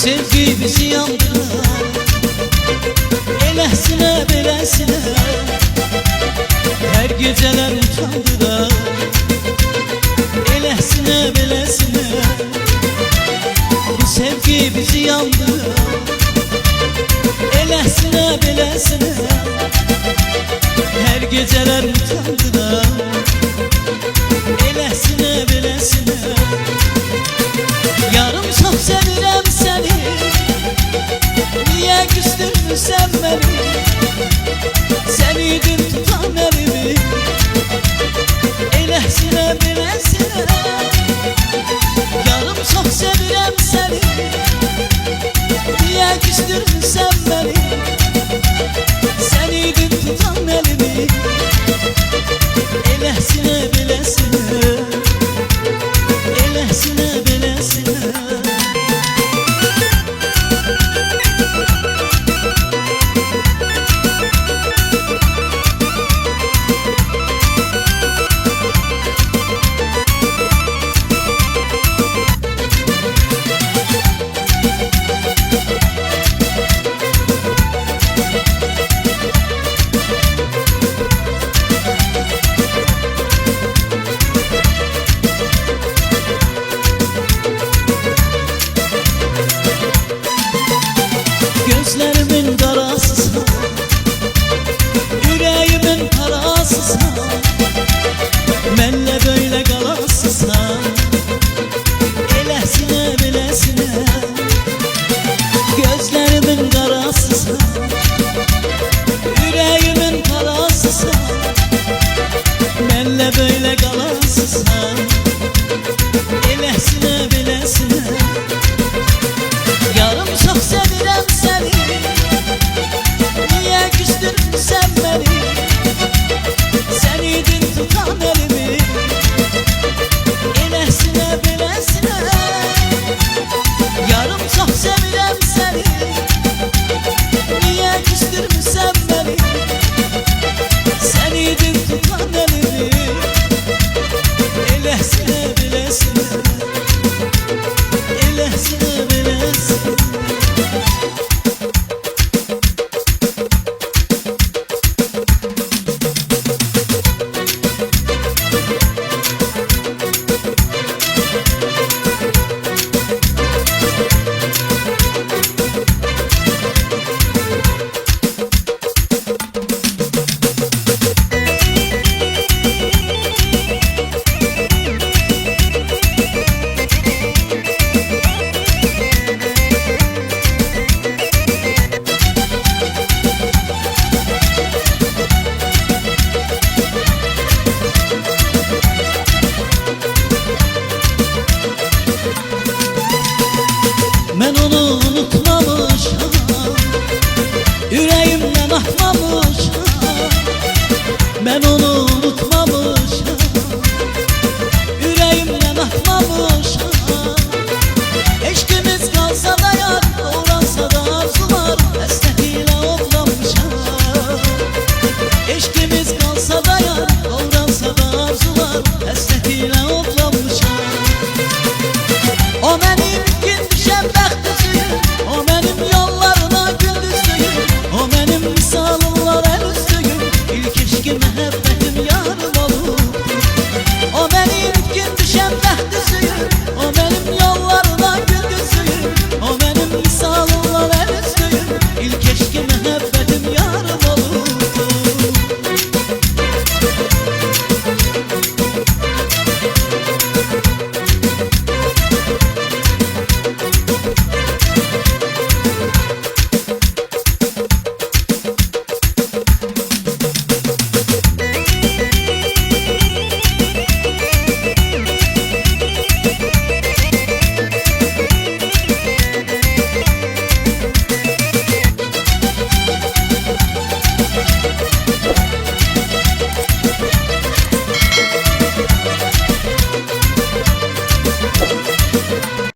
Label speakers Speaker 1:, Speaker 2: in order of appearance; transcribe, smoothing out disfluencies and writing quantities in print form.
Speaker 1: sevgi bizi yandırar, elesine belesine her geceler utandırar, elesine belesine bu sevgi bizi yandırar, elesine belesine her geceler utandılar, elesine belesine. Yarım çok sevirem seni, niye küstün sen beni? Sen idin tutan elimi, elesine belesine. Yarım çok sevirem seni, niye küstün sen beni? Sen idin tutan elimi, elesine belesine, elesine belesine. Gözlerimin karasısın, yüreğimin parasısın, benle böyle kalasısın, elesine belesine. Gözlerimin karasısın, yüreğimin parasısın, benle böyle kalasısın, elesine belesine. Yarım çok sevirem seni, niye küstün sen beni? Sen idin tutan elimi, elesine belesine. Yarım çok sevirem seni, niye küstün sen beni? Sen idin tutan elimi, elesine belesine, elesine belesine. Ben onu unutmamışım, yüreğimden akmamışım. Ben onu unutmamışım, yüreğimden akmamışım. Eşkimiz kalsa da yar, uğransa da arzular, esnetiyle ovlamışım. Eşkimiz kalsa da yar, uğransa da arzular, esnetiyle ovlamışım. O benim gün düşen